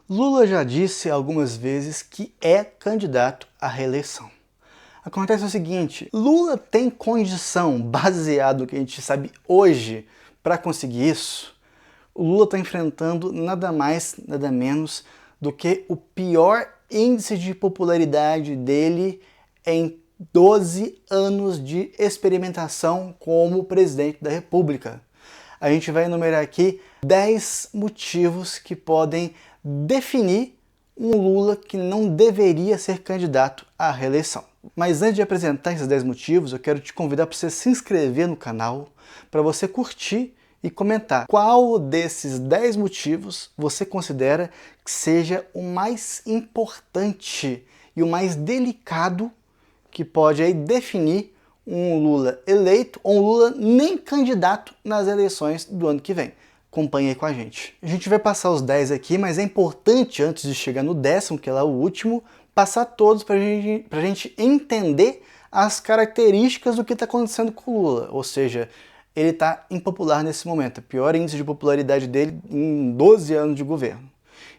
Lula já disse algumas vezes que é candidato à reeleição. Acontece o seguinte, Lula tem condição, baseado no que a gente sabe hoje, para conseguir isso? O Lula está enfrentando nada mais, nada menos do que o pior índice de popularidade dele em 12 anos de experimentação como presidente da República. A gente vai enumerar aqui 10 motivos que podem definir um Lula que não deveria ser candidato à reeleição. Mas antes de apresentar esses 10 motivos, eu quero te convidar para você se inscrever no canal, para você curtir e comentar qual desses 10 motivos você considera que seja o mais importante e o mais delicado que pode aí definir um Lula eleito ou um Lula nem candidato nas eleições do ano que vem. Acompanhe aí com a gente. A gente vai passar os 10 aqui, mas é importante, antes de chegar no 10º, que é lá o último, passar todos para a gente entender as características do que está acontecendo com o Lula. Ou seja, ele está impopular nesse momento. O pior índice de popularidade dele em 12 anos de governo.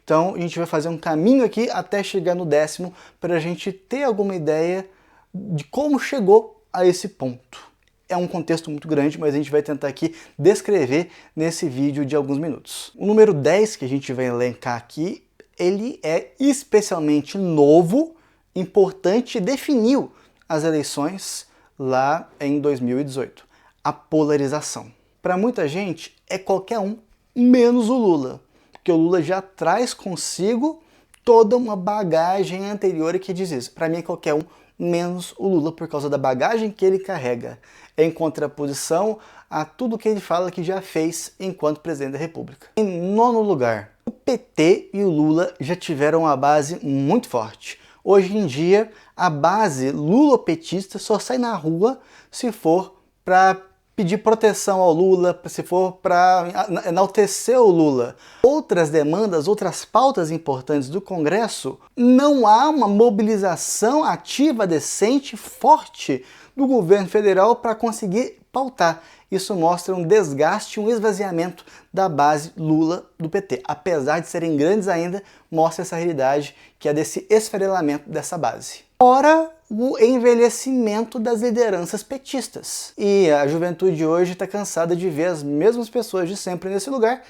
Então a gente vai fazer um caminho aqui até chegar no 10º para a gente ter alguma ideia de como chegou a esse ponto. É um contexto muito grande, mas a gente vai tentar aqui descrever nesse vídeo de alguns minutos. O número 10 que a gente vai elencar aqui, ele é especialmente novo, importante e definiu as eleições lá em 2018. A polarização. Para muita gente é qualquer um, menos o Lula, porque o Lula já traz consigo toda uma bagagem anterior que diz isso. Para mim é qualquer um, menos o Lula, por causa da bagagem que ele carrega, em contraposição a tudo que ele fala que já fez enquanto presidente da República. Em nono lugar, o PT e o Lula já tiveram uma base muito forte. Hoje em dia, a base lulopetista só sai na rua se for para pedir proteção ao Lula, se for para enaltecer o Lula. Outras demandas, outras pautas importantes do Congresso, não há uma mobilização ativa, decente, forte do governo federal para conseguir pautar. Isso mostra um desgaste, um esvaziamento da base Lula do PT. Apesar de serem grandes ainda, mostra essa realidade que é desse esfarelamento dessa base. Fora o envelhecimento das lideranças petistas. E a juventude hoje está cansada de ver as mesmas pessoas de sempre nesse lugar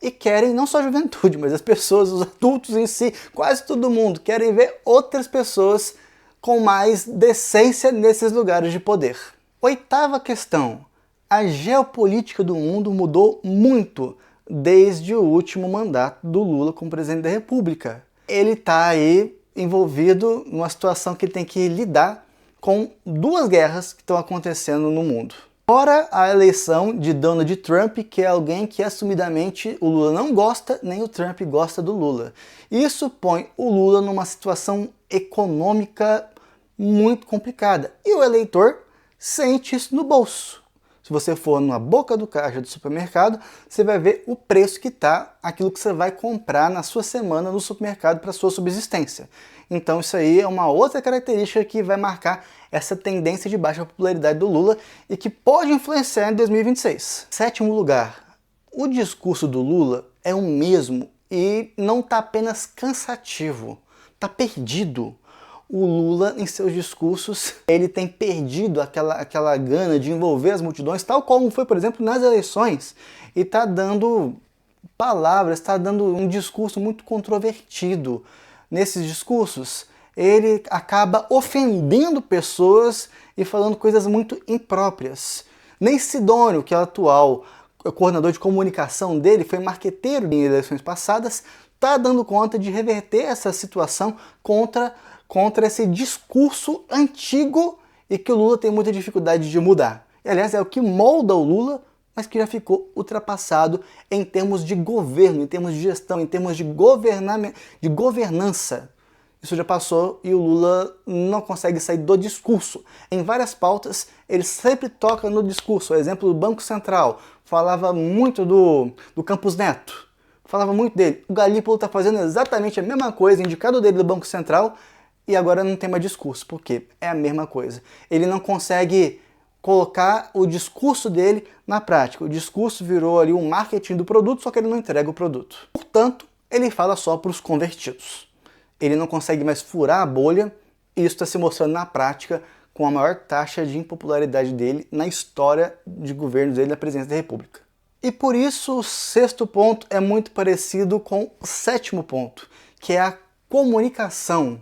e querem, não só a juventude, mas as pessoas, os adultos em si, quase todo mundo, querem ver outras pessoas com mais decência nesses lugares de poder. Oitava questão. A geopolítica do mundo mudou muito desde o último mandato do Lula como presidente da República. Ele está aí envolvido numa situação que ele tem que lidar com duas guerras que estão acontecendo no mundo. Fora a eleição de Donald Trump, que é alguém que assumidamente o Lula não gosta, nem o Trump gosta do Lula. Isso põe o Lula numa situação econômica muito complicada. E o eleitor sente isso no bolso. Se você for numa boca do caixa do supermercado, você vai ver o preço que está aquilo que você vai comprar na sua semana no supermercado para sua subsistência. Então isso aí é uma outra característica que vai marcar essa tendência de baixa popularidade do Lula e que pode influenciar em 2026. Sétimo lugar, o discurso do Lula é o mesmo e não está apenas cansativo, está perdido. O Lula, em seus discursos, ele tem perdido aquela gana de envolver as multidões, tal como foi, por exemplo, nas eleições, e está dando palavras, está dando um discurso muito controvertido. Nesses discursos, ele acaba ofendendo pessoas e falando coisas muito impróprias. Nem Sidônio, que é o atual coordenador de comunicação dele, foi marqueteiro em eleições passadas, está dando conta de reverter essa situação contra esse discurso antigo e que o Lula tem muita dificuldade de mudar. E, aliás, é o que molda o Lula, mas que já ficou ultrapassado em termos de governo, em termos de gestão, em termos de governança. Isso já passou e o Lula não consegue sair do discurso. Em várias pautas, ele sempre toca no discurso. O exemplo do Banco Central, falava muito do Campos Neto, falava muito dele. O Galípolo está fazendo exatamente a mesma coisa, indicado dele do Banco Central, e agora não tem mais discurso. Por quê? É a mesma coisa. Ele não consegue colocar o discurso dele na prática. O discurso virou ali um marketing do produto, só que ele não entrega o produto. Portanto, ele fala só para os convertidos. Ele não consegue mais furar a bolha, e isso está se mostrando na prática com a maior taxa de impopularidade dele na história de governo dele na presidência da República. E por isso o sexto ponto é muito parecido com o sétimo ponto, que é a comunicação,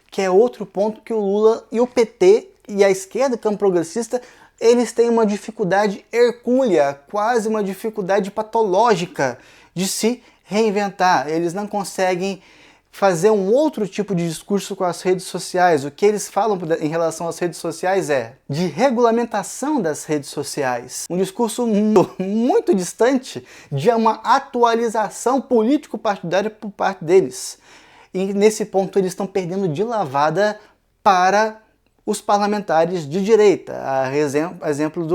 que é outro ponto que o Lula e o PT e a esquerda, campo progressista, eles têm uma dificuldade hercúlea, quase uma dificuldade patológica de se reinventar. Eles não conseguem fazer um outro tipo de discurso com as redes sociais. O que eles falam em relação às redes sociais é de regulamentação das redes sociais. Um discurso muito distante de uma atualização político-partidária por parte deles. E nesse ponto eles estão perdendo de lavada para os parlamentares de direita. Exemplo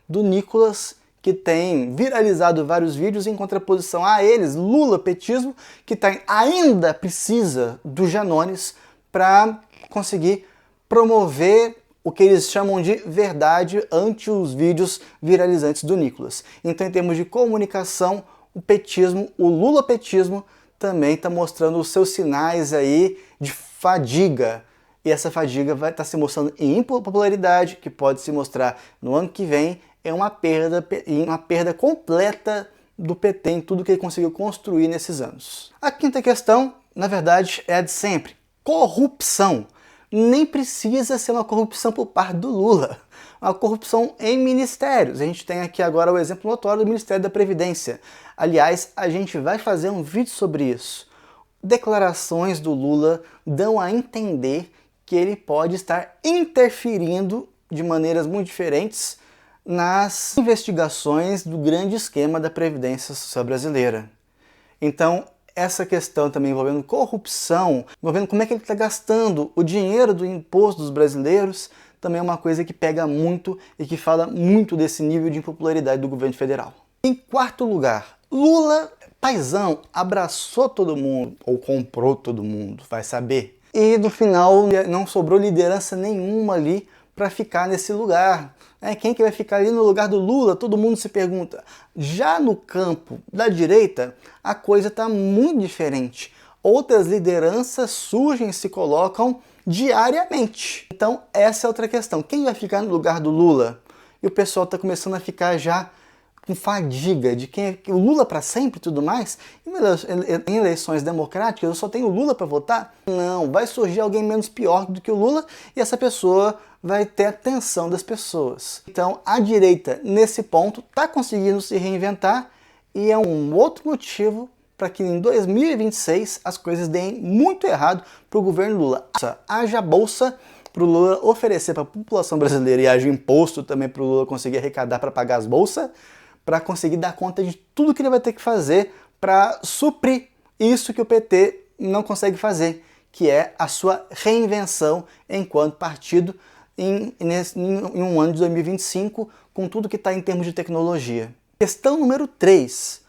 do Nicolas, que tem viralizado vários vídeos em contraposição a eles, Lula, petismo, que ainda precisa do Janones para conseguir promover o que eles chamam de verdade ante os vídeos viralizantes do Nicolas. Então, em termos de comunicação, o petismo, o Lula-petismo, também está mostrando os seus sinais aí de fadiga. E essa fadiga vai estar se mostrando em impopularidade, que pode se mostrar no ano que vem, é uma perda completa do PT em tudo que ele conseguiu construir nesses anos. A quinta questão, na verdade, é a de sempre. Corrupção. Nem precisa ser uma corrupção por parte do Lula. Uma corrupção em ministérios. A gente tem aqui agora o exemplo notório do Ministério da Previdência. Aliás, a gente vai fazer um vídeo sobre isso. Declarações do Lula dão a entender que ele pode estar interferindo de maneiras muito diferentes nas investigações do grande esquema da Previdência Social brasileira. Então, essa questão também envolvendo corrupção, envolvendo como é que ele está gastando o dinheiro do imposto dos brasileiros, também é uma coisa que pega muito e que fala muito desse nível de impopularidade do governo federal. Em quarto lugar, Lula, paizão, abraçou todo mundo, ou comprou todo mundo, vai saber. E no final não sobrou liderança nenhuma ali para ficar nesse lugar. Quem que vai ficar ali no lugar do Lula? Todo mundo se pergunta. Já no campo da direita, a coisa está muito diferente. Outras lideranças surgem e se colocam diariamente. Então essa é outra questão. Quem vai ficar no lugar do Lula? E o pessoal está começando a ficar já com fadiga de quem é o Lula para sempre e tudo mais. Em eleições democráticas eu só tenho o Lula para votar? Não, vai surgir alguém menos pior do que o Lula e essa pessoa vai ter a atenção das pessoas. Então a direita nesse ponto está conseguindo se reinventar e é um outro motivo para que em 2026 as coisas deem muito errado para o governo Lula. Haja bolsa para o Lula oferecer para a população brasileira e haja imposto também para o Lula conseguir arrecadar para pagar as bolsas, para conseguir dar conta de tudo que ele vai ter que fazer para suprir isso que o PT não consegue fazer, que é a sua reinvenção enquanto partido em um ano de 2025, com tudo que está em termos de tecnologia. Questão número 3.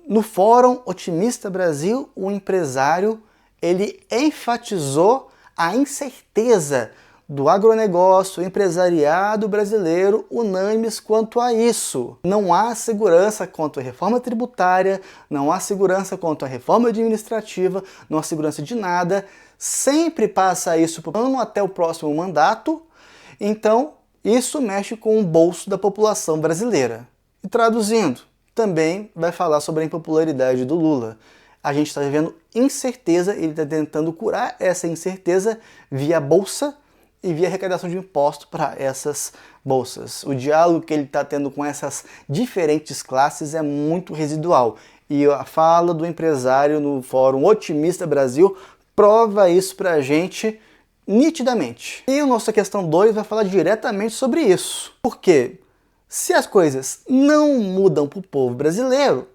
No Fórum Otimista Brasil, o empresário ele enfatizou a incerteza do agronegócio, empresariado brasileiro, unânimes quanto a isso. Não há segurança quanto à reforma tributária, não há segurança quanto à reforma administrativa, não há segurança de nada. Sempre passa isso para o ano até o próximo mandato. Então, isso mexe com o bolso da população brasileira. E traduzindo, também vai falar sobre a impopularidade do Lula. A gente está vivendo incerteza, ele está tentando curar essa incerteza via bolsa e via arrecadação de imposto para essas bolsas. O diálogo que ele está tendo com essas diferentes classes é muito residual. E a fala do empresário no Fórum Otimista Brasil prova isso para a gente nitidamente. E a nossa questão 2 vai falar diretamente sobre isso. Por quê? Se as coisas não mudam para o povo brasileiro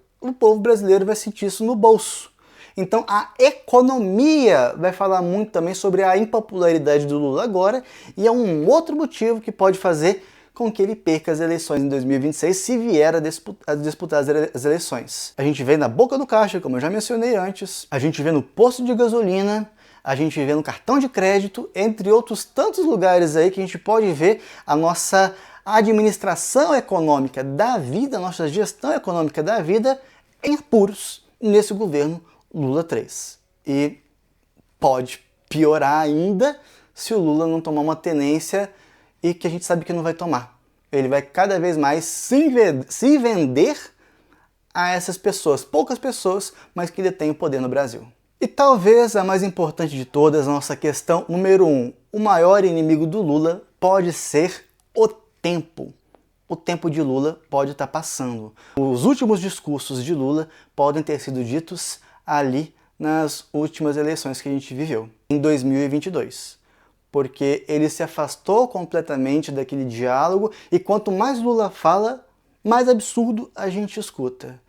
vai sentir isso no bolso. Então a economia vai falar muito também sobre a impopularidade do Lula agora, e é um outro motivo que pode fazer com que ele perca as eleições em 2026, se vier a disputar as eleições. A gente vê na boca do caixa, como eu já mencionei antes, a gente vê no posto de gasolina, a gente vê no cartão de crédito, entre outros tantos lugares aí que a gente pode ver a nossa administração econômica da vida, a nossa gestão econômica da vida em apuros nesse governo Lula 3. E pode piorar ainda se o Lula não tomar uma tenência e que a gente sabe que não vai tomar. Ele vai cada vez mais se vender a essas pessoas, poucas pessoas, mas que detêm o poder no Brasil. E talvez a mais importante de todas, a nossa questão número 1. O maior inimigo do Lula pode ser o tempo. O tempo de Lula pode estar passando. Os últimos discursos de Lula podem ter sido ditos ali nas últimas eleições que a gente viveu, em 2022. Porque ele se afastou completamente daquele diálogo e quanto mais Lula fala, mais absurdo a gente escuta.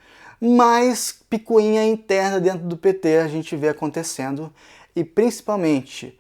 Mais picuinha interna dentro do PT a gente vê acontecendo e principalmente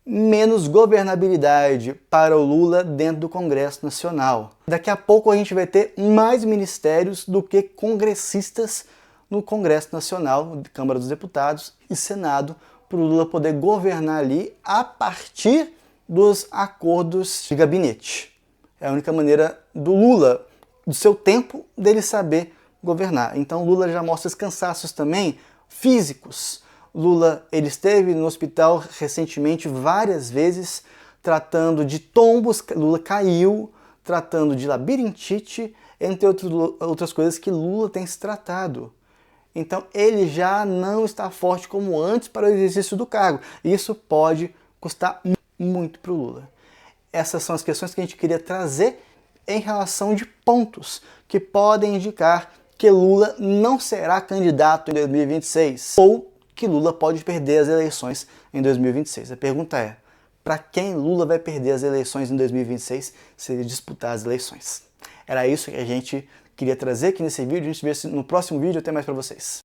menos governabilidade para o Lula dentro do Congresso Nacional. Daqui a pouco a gente vai ter mais ministérios do que congressistas no Congresso Nacional, Câmara dos Deputados e Senado, para o Lula poder governar ali a partir dos acordos de gabinete. É a única maneira do Lula, do seu tempo, dele saber governar. Então Lula já mostra os cansaços também físicos. Lula, ele esteve no hospital recentemente várias vezes tratando de tombos, Lula caiu, tratando de labirintite, entre outras coisas que Lula tem se tratado. Então ele já não está forte como antes para o exercício do cargo. E isso pode custar muito para o Lula. Essas são as questões que a gente queria trazer em relação de pontos que podem indicar que Lula não será candidato em 2026 ou que Lula pode perder as eleições em 2026. A pergunta é, para quem Lula vai perder as eleições em 2026 se ele disputar as eleições? Era isso que a gente queria trazer aqui nesse vídeo. A gente se vê no próximo vídeo. Até mais para vocês.